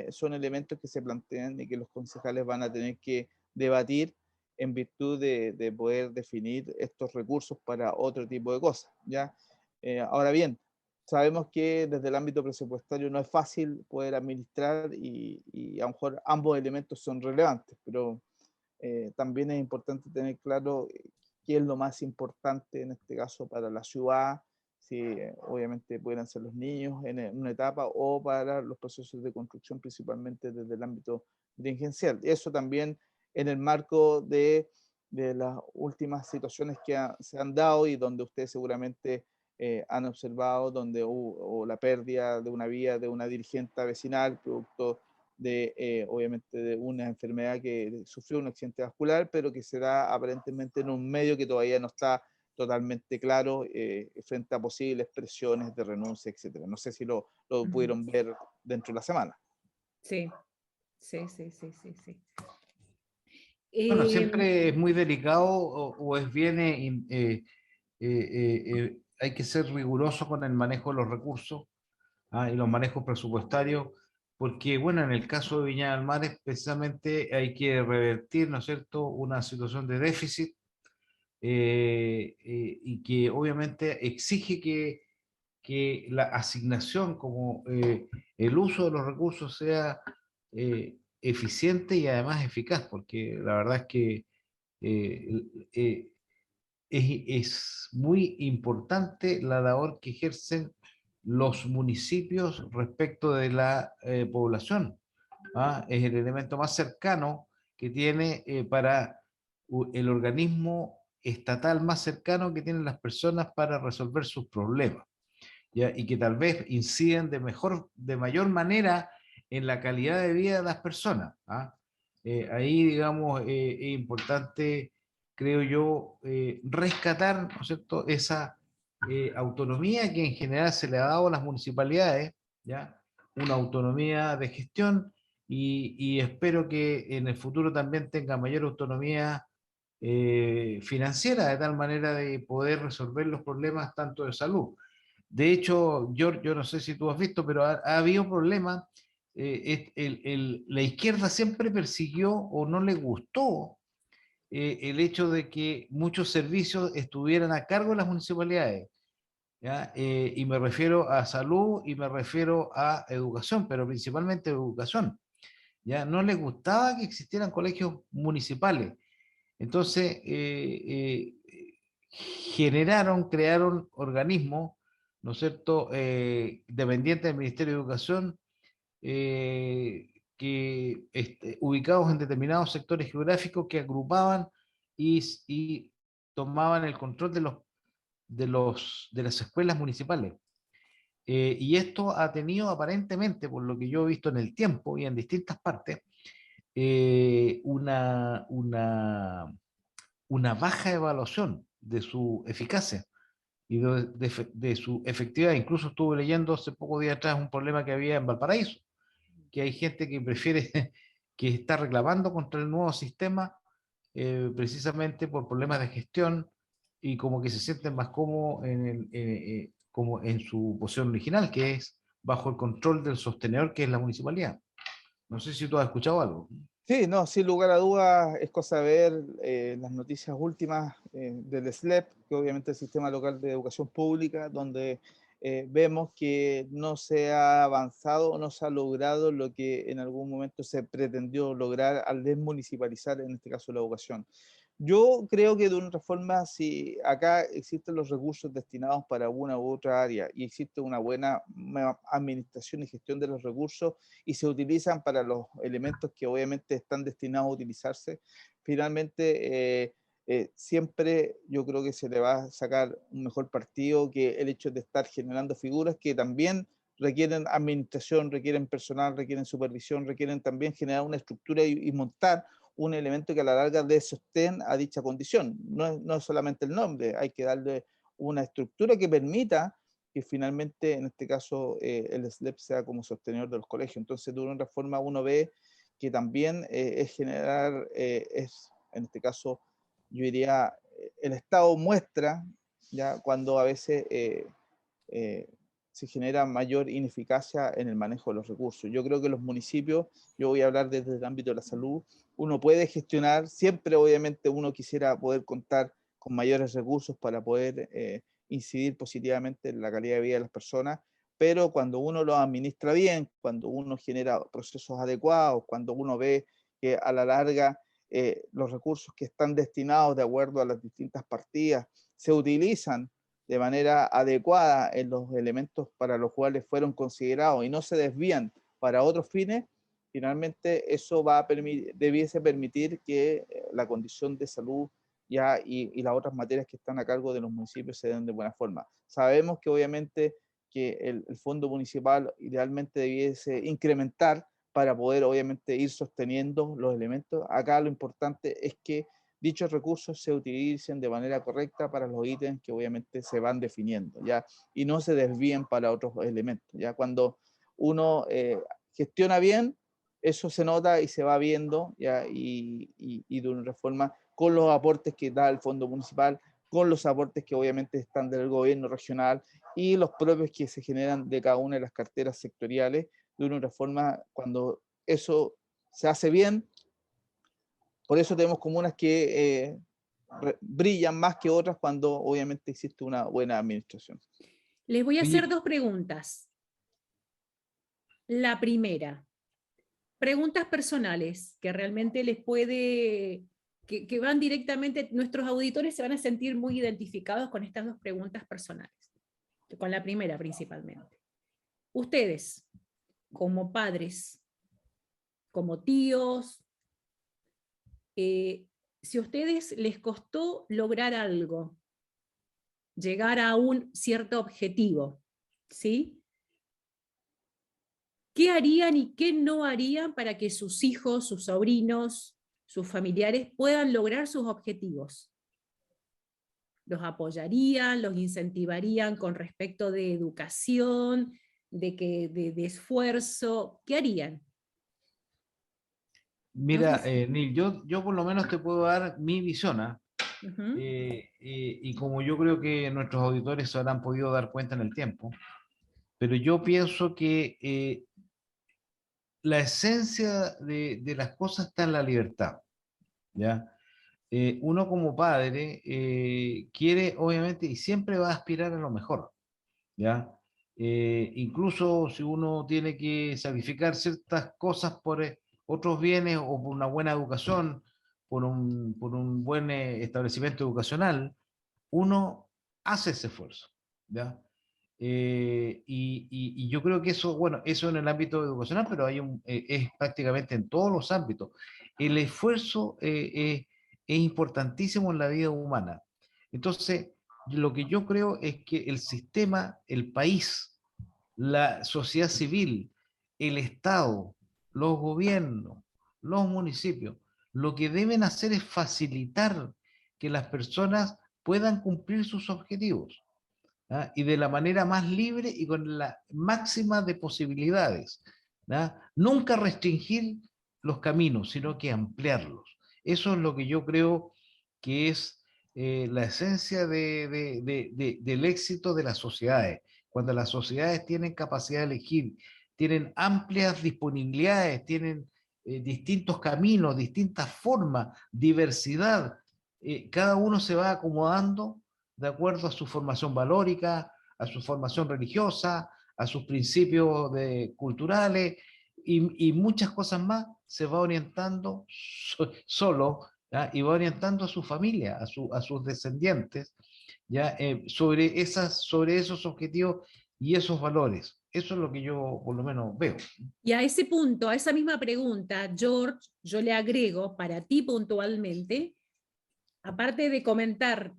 son elementos que se plantean y que los concejales van a tener que debatir en virtud de poder definir estos recursos para otro tipo de cosas. ¿Ya? Ahora bien, sabemos que desde el ámbito presupuestario no es fácil poder administrar y a lo mejor ambos elementos son relevantes, pero también es importante tener claro qué es lo más importante en este caso para la ciudad, si obviamente pueden ser los niños en una etapa o para los procesos de construcción, principalmente desde el ámbito dirigencial. Eso también en el marco de las últimas situaciones que se han dado y donde ustedes seguramente han observado, donde hubo la pérdida de una vía de una dirigente vecinal, producto de, obviamente, de una enfermedad que sufrió un accidente vascular, pero que se da aparentemente en un medio que todavía no está totalmente claro frente a posibles presiones de renuncia, etcétera. No sé si lo pudieron ver dentro de la semana. Sí, sí, sí, sí, sí, sí. Bueno, siempre es muy delicado o es bien, hay que ser riguroso con el manejo de los recursos y los manejos presupuestarios, porque bueno, en el caso de Viña del Mar precisamente hay que revertir, ¿no es cierto?, una situación de déficit y que obviamente exige que la asignación como el uso de los recursos sea eficiente y además eficaz, porque la verdad es que eh, eh, es muy importante la labor que ejercen los municipios respecto de la población. Es el elemento más cercano que tiene para el organismo estatal más cercano que tienen las personas para resolver sus problemas, ¿ya? Y que tal vez inciden de mayor manera en la calidad de vida de las personas. Ahí, digamos, es importante, creo yo, rescatar, ¿no es cierto?, esa autonomía que en general se le ha dado a las municipalidades, ¿ya? Una autonomía de gestión y espero que en el futuro también tenga mayor autonomía financiera, de tal manera de poder resolver los problemas tanto de salud. De hecho, yo no sé si tú has visto, pero ha habido problemas. La izquierda siempre persiguió o no le gustó el hecho de que muchos servicios estuvieran a cargo de las municipalidades, ¿ya? Y me refiero a salud y me refiero a educación, pero principalmente educación. ¿Ya? No les gustaba que existieran colegios municipales. Entonces, crearon organismos, ¿no es cierto?, dependientes del Ministerio de Educación, ubicados en determinados sectores geográficos que agrupaban y tomaban el control de las escuelas municipales. Y esto ha tenido aparentemente, por lo que yo he visto en el tiempo y en distintas partes, una baja evaluación de su eficacia y de su efectividad. Incluso estuve leyendo hace pocos días atrás un problema que había en Valparaíso, que hay gente que prefiere, que está reclamando contra el nuevo sistema precisamente por problemas de gestión y como que se sienten más cómodos como en su posición original, que es bajo el control del sostenedor, que es la municipalidad. No sé si tú has escuchado algo. Sí, no, sin lugar a dudas es cosa de ver las noticias últimas del SLEP, que obviamente es el Sistema Local de Educación Pública, donde vemos que no se ha avanzado o no se ha logrado lo que en algún momento se pretendió lograr al desmunicipalizar, en este caso, la educación. Yo creo que de una forma, si acá existen los recursos destinados para una u otra área y existe una buena administración y gestión de los recursos y se utilizan para los elementos que obviamente están destinados a utilizarse, finalmente siempre yo creo que se le va a sacar un mejor partido que el hecho de estar generando figuras que también requieren administración, requieren personal, requieren supervisión, requieren también generar una estructura y montar un elemento que a la larga dé sostén a dicha condición. No es solamente el nombre, hay que darle una estructura que permita que finalmente, en este caso, el SLEP sea como sostenedor de los colegios. Entonces, de una forma uno ve que también es generar, en este caso, yo diría, el Estado muestra, ya cuando a veces se genera mayor ineficacia en el manejo de los recursos. Yo creo que los municipios, yo voy a hablar desde el ámbito de la salud, uno puede gestionar, siempre obviamente uno quisiera poder contar con mayores recursos para poder incidir positivamente en la calidad de vida de las personas, pero cuando uno lo administra bien, cuando uno genera procesos adecuados, cuando uno ve que a la larga los recursos que están destinados de acuerdo a las distintas partidas se utilizan de manera adecuada en los elementos para los cuales fueron considerados y no se desvían para otros fines, finalmente eso va a debiese permitir que la condición de salud ya y las otras materias que están a cargo de los municipios se den de buena forma. Sabemos que obviamente que el fondo municipal idealmente debiese incrementar para poder obviamente ir sosteniendo los elementos. Acá lo importante es que dichos recursos se utilicen de manera correcta para los ítems que obviamente se van definiendo, ¿ya? Y no se desvíen para otros elementos, ¿ya? Cuando uno gestiona bien, eso se nota y se va viendo, ¿ya? Y de una forma con los aportes que da el fondo municipal, con los aportes que obviamente están del gobierno regional y los propios que se generan de cada una de las carteras sectoriales, de una forma, cuando eso se hace bien. Por eso tenemos comunas que brillan más que otras cuando obviamente existe una buena administración. Les voy a Oye, hacer dos preguntas. La primera, preguntas personales que realmente les puede, que van directamente, nuestros auditores se van a sentir muy identificados con estas dos preguntas personales, con la primera principalmente. Ustedes, como padres, como tíos, si a ustedes les costó lograr algo, llegar a un cierto objetivo, ¿sí? ¿Qué harían y qué no harían para que sus hijos, sus sobrinos, sus familiares puedan lograr sus objetivos? ¿Los apoyarían, los incentivarían con respecto de educación, de esfuerzo? ¿Qué harían? mira, No sé Neil, yo por lo menos te puedo dar mi visión, ¿ah? Ujú. Y como yo creo que nuestros auditores se habrán podido dar cuenta en el tiempo, pero yo pienso que la esencia de las cosas está en la libertad, ¿ya? Uno como padre quiere, obviamente, y siempre va a aspirar a lo mejor, ¿ya? Incluso si uno tiene que sacrificar ciertas cosas por otros bienes o por una buena educación, por un buen establecimiento educacional, uno hace ese esfuerzo, ¿ya? Y yo creo que eso, bueno, eso en el ámbito educacional, pero es prácticamente en todos los ámbitos. El esfuerzo es importantísimo en la vida humana. Entonces, lo que yo creo es que el sistema, el país, la sociedad civil, el Estado, los gobiernos, los municipios, lo que deben hacer es facilitar que las personas puedan cumplir sus objetivos, ¿ah? Y de la manera más libre y con la máxima de posibilidades, ¿ah? Nunca restringir los caminos, sino que ampliarlos. Eso es lo que yo creo que es la esencia del éxito de las sociedades. Cuando las sociedades tienen capacidad de elegir, tienen amplias disponibilidades, tienen distintos caminos, distintas formas, diversidad, cada uno se va acomodando de acuerdo a su formación valórica, a su formación religiosa, a sus principios culturales y muchas cosas más, se va orientando solo, ¿ya? Y va orientando a su familia, a sus descendientes, ¿ya? Sobre esos objetivos y esos valores. Eso es lo que yo por lo menos veo. Y a ese punto, a esa misma pregunta, George, yo le agrego para ti puntualmente, aparte de comentar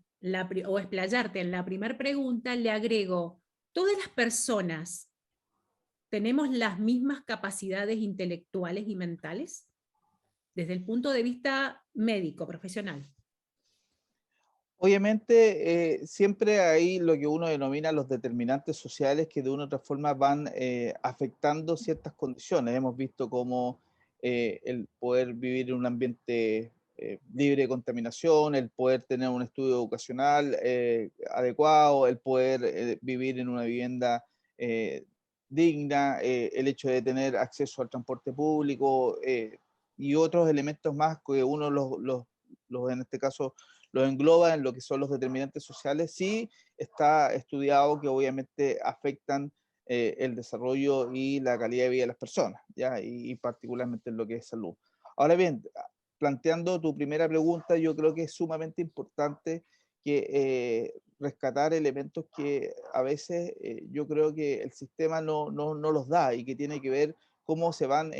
o explayarte en la primera pregunta, le agrego, ¿todas las personas tenemos las mismas capacidades intelectuales y mentales? desde el punto de vista médico, profesional? Obviamente, siempre hay lo que uno denomina los determinantes sociales que de una u otra forma van afectando ciertas condiciones. Hemos visto cómo el poder vivir en un ambiente libre de contaminación, el poder tener un estudio educacional adecuado, el poder vivir en una vivienda digna, el hecho de tener acceso al transporte público y otros elementos más que uno en este caso los engloba en lo que son los determinantes sociales, sí está estudiado que obviamente afectan el desarrollo y la calidad de vida de las personas, ¿ya? Y particularmente en lo que es salud. Ahora bien, planteando tu primera pregunta, yo creo que es sumamente importante que rescatar elementos que a veces yo creo que el sistema no los da y que tiene que ver cómo se van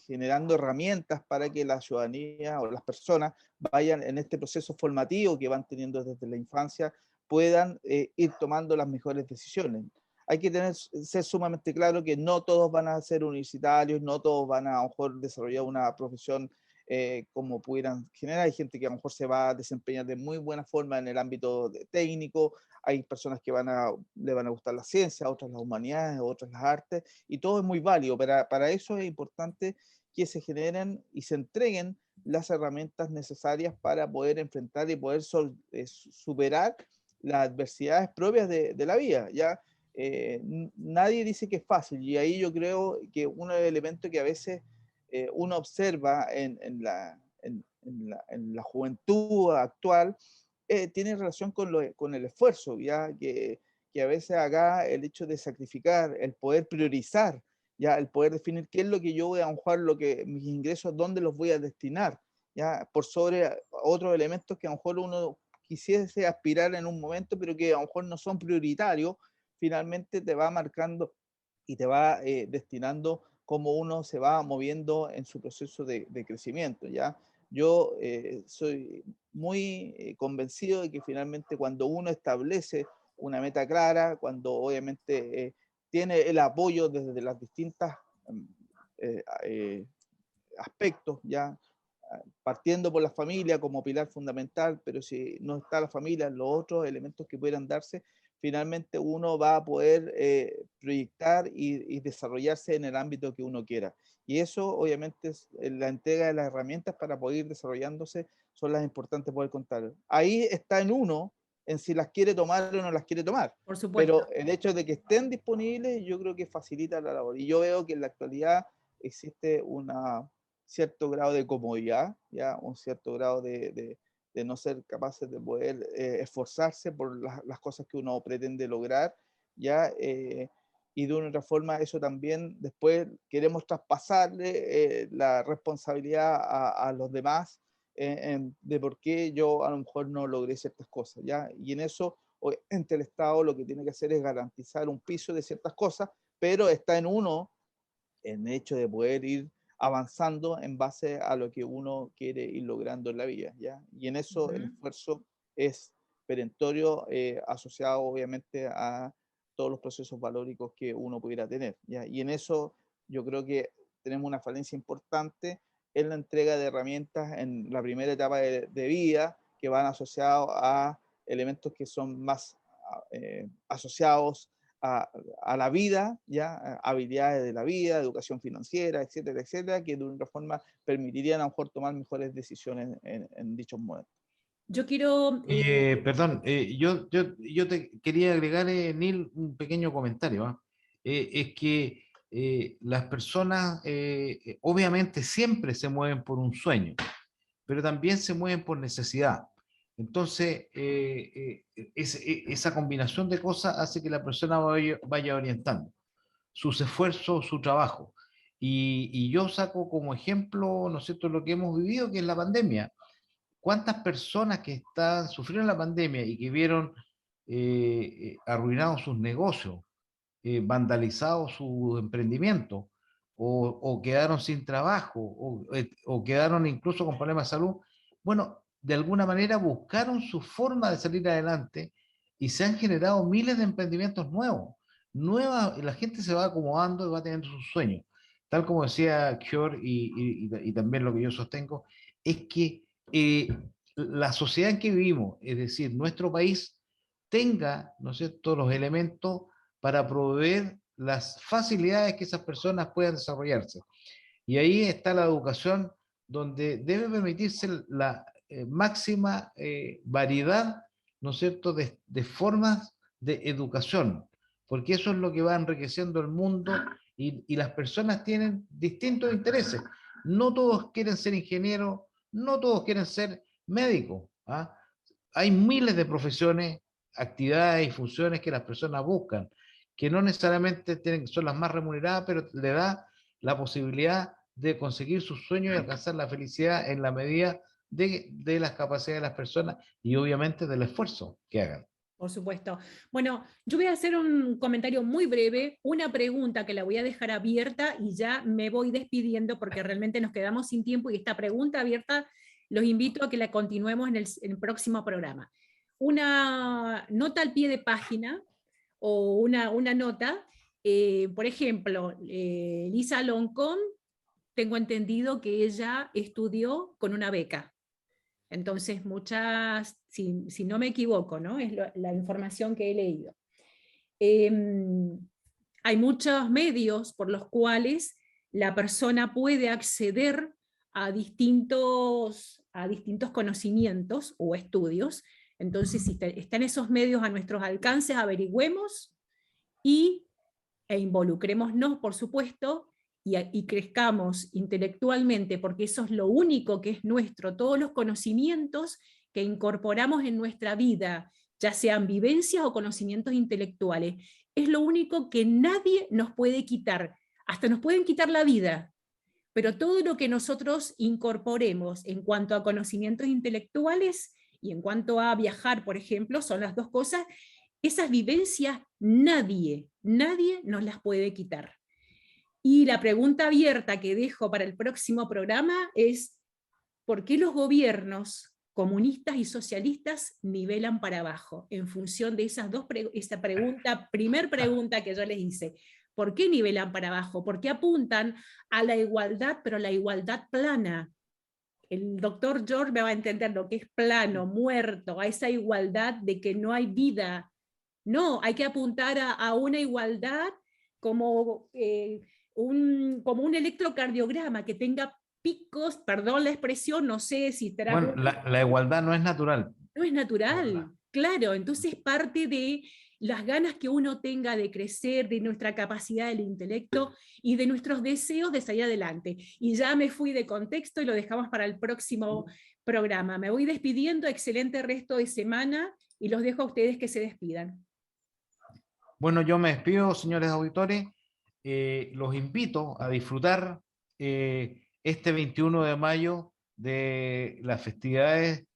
generando herramientas para que la ciudadanía o las personas vayan en este proceso formativo que van teniendo desde la infancia, puedan ir tomando las mejores decisiones. Hay que ser sumamente claro que no todos van a ser universitarios, no todos van a lo mejor desarrollar una profesión como pudieran generar. Hay gente que a lo mejor se va a desempeñar de muy buena forma en el ámbito técnico, hay personas que le van a gustar la ciencia, otras las humanidades, otras las artes, y todo es muy válido. Para eso es importante que se generen y se entreguen las herramientas necesarias para poder enfrentar y poder superar las adversidades propias de la vida. ¿Ya? Nadie dice que es fácil, y ahí yo creo que uno de los elementos que a veces uno observa en la juventud actual tiene relación con el esfuerzo, ya que a veces acá el hecho de sacrificar, el poder priorizar, ya el poder definir qué es lo que yo voy a jugar, mis ingresos, dónde los voy a destinar, ya por sobre otros elementos que a lo mejor uno quisiese aspirar en un momento, pero que a lo mejor no son prioritarios, finalmente te va marcando y te va destinando cómo uno se va moviendo en su proceso de crecimiento, ¿ya? Yo soy muy convencido de que finalmente cuando uno establece una meta clara, cuando obviamente tiene el apoyo desde las distintas aspectos, ya partiendo por la familia como pilar fundamental, pero si no está la familia, los otros elementos que pudieran darse, finalmente uno va a poder proyectar y desarrollarse en el ámbito que uno quiera. Y eso, obviamente, es la entrega de las herramientas para poder ir desarrollándose, son las importantes poder contar. Ahí está en uno, en si las quiere tomar o no las quiere tomar. Por supuesto. Pero el hecho de que estén disponibles, yo creo que facilita la labor. Y yo veo que en la actualidad existe una cierto grado de comodidad, ya un cierto grado de no ser capaces de poder esforzarse por las cosas que uno pretende lograr, ya y de una u otra forma eso también después queremos traspasarle la responsabilidad a los demás de por qué yo a lo mejor no logré ciertas cosas, ya, y en eso entre el Estado lo que tiene que hacer es garantizar un piso de ciertas cosas, pero está en uno en el hecho de poder ir avanzando en base a lo que uno quiere ir logrando en la vida, ¿ya? Y en eso el esfuerzo es perentorio, asociado obviamente a todos los procesos valóricos que uno pudiera tener, ¿ya? Y en eso yo creo que tenemos una falencia importante en la entrega de herramientas en la primera etapa de vida que van asociados a elementos que son más asociados a la vida, ya habilidades de la vida, educación financiera, etcétera, etcétera, que de una forma permitirían a lo mejor tomar mejores decisiones en dichos momentos. Yo quiero... Perdón, yo te quería agregar, Neil, un pequeño comentario. ¿Ah? Es que las personas obviamente siempre se mueven por un sueño, pero también se mueven por necesidad. Entonces, esa combinación de cosas hace que la persona vaya orientando sus esfuerzos, su trabajo. Y yo saco como ejemplo, ¿no es cierto?, lo que hemos vivido, que es la pandemia. ¿Cuántas personas que sufrieron la pandemia y que vieron arruinados sus negocios, vandalizados su emprendimiento, o quedaron sin trabajo, o quedaron incluso con problemas de salud? Bueno, de alguna manera buscaron su forma de salir adelante y se han generado miles de emprendimientos nuevos. La gente se va acomodando y va teniendo sus sueños. tal como decía Gior y también lo que yo sostengo, es que la sociedad en que vivimos, es decir, nuestro país, tenga, ¿no es cierto?, los elementos para proveer las facilidades que esas personas puedan desarrollarse. Y ahí está la educación, donde debe permitirse la máxima variedad, ¿no es cierto?, de formas de educación, porque eso es lo que va enriqueciendo el mundo y las personas tienen distintos intereses. No todos quieren ser ingenieros, no todos quieren ser médicos. ¿Ah? Hay miles de profesiones, actividades y funciones que las personas buscan, que no necesariamente son las más remuneradas, pero le da la posibilidad de conseguir sus sueños y alcanzar la felicidad en la medida de las capacidades de las personas y obviamente del esfuerzo que hagan. Por supuesto. Bueno, yo voy a hacer un comentario muy breve, una pregunta que la voy a dejar abierta y ya me voy despidiendo porque realmente nos quedamos sin tiempo y esta pregunta abierta los invito a que la continuemos en el próximo programa. Una nota al pie de página o una nota, por ejemplo, Lisa Loncón, tengo entendido que ella estudió con una beca. Entonces, muchas, si no me equivoco, ¿no? Es la información que he leído. Hay muchos medios por los cuales la persona puede acceder a distintos conocimientos o estudios. Entonces, si están esos medios a nuestros alcances, averigüemos e involucrémonos, por supuesto, y crezcamos intelectualmente, porque eso es lo único que es nuestro, todos los conocimientos que incorporamos en nuestra vida, ya sean vivencias o conocimientos intelectuales, es lo único que nadie nos puede quitar, hasta nos pueden quitar la vida, pero todo lo que nosotros incorporemos en cuanto a conocimientos intelectuales y en cuanto a viajar, por ejemplo, son las dos cosas, esas vivencias nadie nos las puede quitar. Y la pregunta abierta que dejo para el próximo programa es, ¿por qué los gobiernos comunistas y socialistas nivelan para abajo? En función de esa primer pregunta que yo les hice. ¿Por qué nivelan para abajo? ¿Por qué apuntan a la igualdad, pero la igualdad plana? El doctor George me va a entender lo que es plano, muerto, a esa igualdad de que no hay vida. No, hay que apuntar a una igualdad como un electrocardiograma que tenga picos, perdón la expresión, no sé si estará... Bueno, la igualdad no es natural. No es natural, claro, entonces parte de las ganas que uno tenga de crecer, de nuestra capacidad del intelecto y de nuestros deseos de salir adelante. Y ya me fui de contexto y lo dejamos para el próximo programa. Me voy despidiendo, excelente resto de semana y los dejo a ustedes que se despidan. Bueno, yo me despido, señores auditores. Los invito a disfrutar este 21 de mayo de las festividades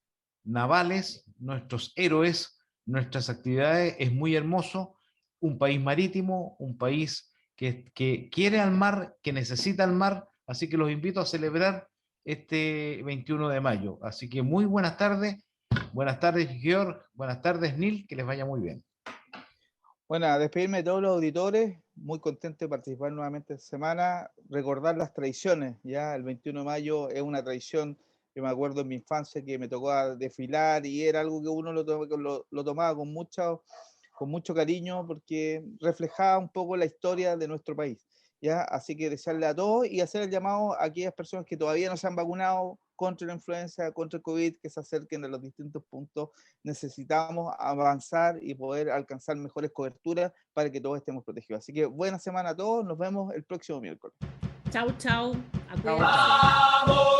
navales, nuestros héroes, nuestras actividades. Es muy hermoso, un país marítimo, un país que quiere al mar, que necesita al mar, así que los invito a celebrar este 21 de mayo. Así que muy buenas tardes, Georg, buenas tardes, Neil, que les vaya muy bien. Bueno, a despedirme de todos los auditores, muy contento de participar nuevamente esta semana, recordar las tradiciones, ya el 21 de mayo es una tradición, yo me acuerdo en mi infancia que me tocó desfilar y era algo que uno lo tomaba con mucho cariño porque reflejaba un poco la historia de nuestro país, ya, así que desearle a todos y hacer el llamado a aquellas personas que todavía no se han vacunado contra la influenza, contra el COVID, que se acerquen a los distintos puntos. Necesitamos avanzar y poder alcanzar mejores coberturas para que todos estemos protegidos. Así que buena semana a todos, nos vemos el próximo miércoles. Chau, chau. Chau, chau.